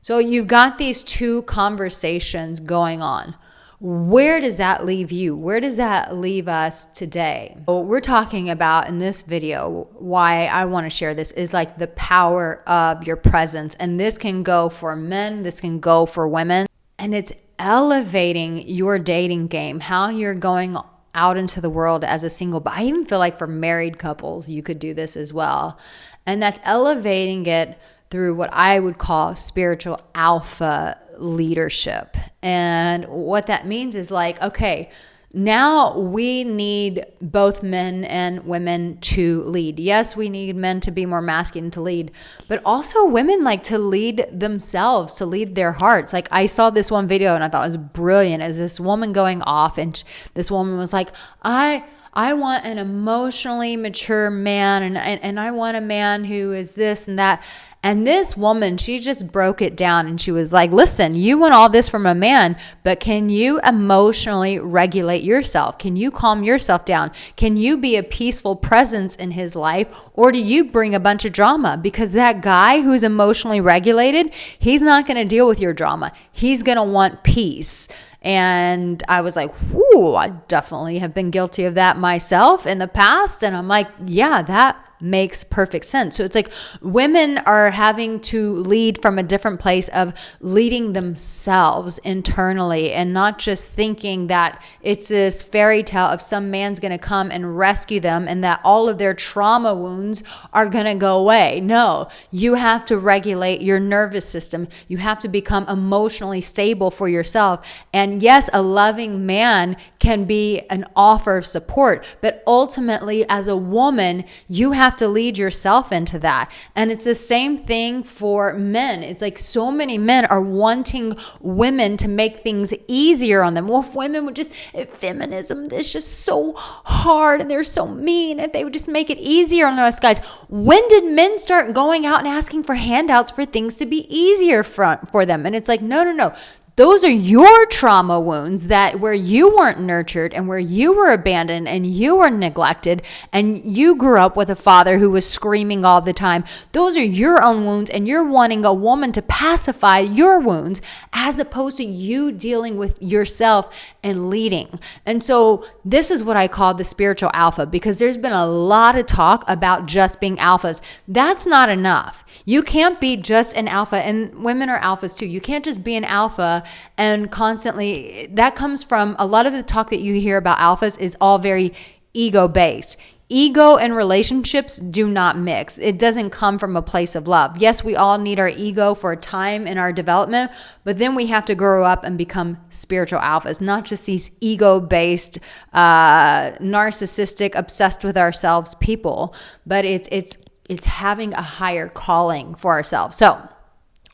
So you've got these two conversations going on. Where does that leave you? Where does that leave us today? What we're talking about in this video, why I want to share this, is like the power of your presence. And this can go for men, this can go for women. And it's elevating your dating game, how you're going out into the world as a single. But I even feel like for married couples, you could do this as well. And that's elevating it through what I would call spiritual alpha leadership. And what that means is like, okay, now we need both men and women to lead. Yes, we need men to be more masculine to lead, but also women like to lead themselves, to lead their hearts. Like I saw this one video and I thought it was brilliant. As this woman going off, and this woman was like, I want an emotionally mature man, and I want a man who is this and that. And this woman, she just broke it down and she was like, listen, you want all this from a man, but can you emotionally regulate yourself? Can you calm yourself down? Can you be a peaceful presence in his life? Or do you bring a bunch of drama? Because that guy who's emotionally regulated, he's not going to deal with your drama. He's going to want peace. And I was like, whoo, I definitely have been guilty of that myself in the past. And I'm like, yeah, that makes perfect sense. So it's like women are having to lead from a different place of leading themselves internally and not just thinking that it's this fairy tale of some man's going to come and rescue them and that all of their trauma wounds are going to go away. No, you have to regulate your nervous system. You have to become emotionally stable for yourself. And yes, a loving man can be an offer of support, but ultimately as a woman, you have to lead yourself into that. And it's the same thing for men. It's like so many men are wanting women to make things easier on them. Well, if women would just, feminism is just so hard and they're so mean, if they would just make it easier on us guys. When did men start going out and asking for handouts for things to be easier for them? And it's like, no. Those are your trauma wounds that where you weren't nurtured and where you were abandoned and you were neglected and you grew up with a father who was screaming all the time. Those are your own wounds, and you're wanting a woman to pacify your wounds as opposed to you dealing with yourself and leading. And so this is what I call the spiritual alpha, because there's been a lot of talk about just being alphas. That's not enough. You can't be just an alpha, and women are alphas too. You can't just be an alpha and constantly, that comes from a lot of the talk that you hear about alphas is all very ego-based. Ego and relationships do not mix. It doesn't come from a place of love. Yes, we all need our ego for a time in our development, but then we have to grow up and become spiritual alphas, not just these ego-based, narcissistic, obsessed with ourselves people, but it's having a higher calling for ourselves. So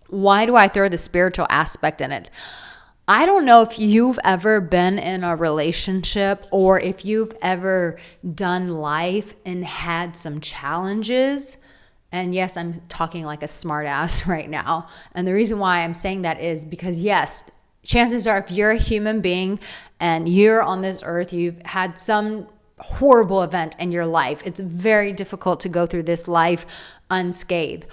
why do I throw the spiritual aspect in it? I don't know if you've ever been in a relationship or if you've ever done life and had some challenges. And yes, I'm talking like a smart ass right now. And the reason why I'm saying that is because yes, chances are if you're a human being and you're on this earth, you've had some horrible event in your life. It's very difficult to go through this life unscathed.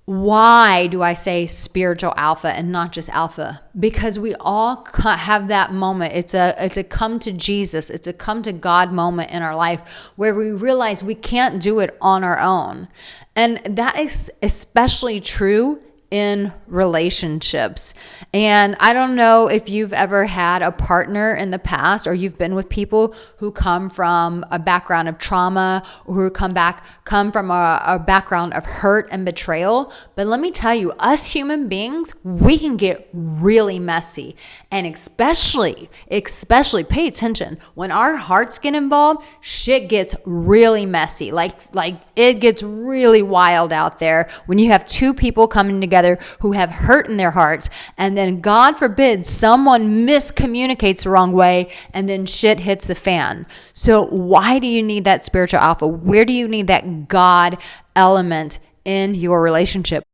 Why do I say spiritual alpha and not just alpha? Because we all have that moment. It's a come to Jesus. It's a come to God moment in our life where we realize we can't do it on our own. And that is especially true in relationships. And I don't know if you've ever had a partner in the past or you've been with people who come from a background of trauma or who come from a background of hurt and betrayal. But let me tell you, us human beings, we can get really messy. And especially pay attention. When our hearts get involved, shit gets really messy. Like it gets really wild out there when you have two people coming together who have hurt in their hearts, and then God forbid someone miscommunicates the wrong way and then shit hits the fan. So why do you need that spiritual alpha? Where do you need that God element in your relationship?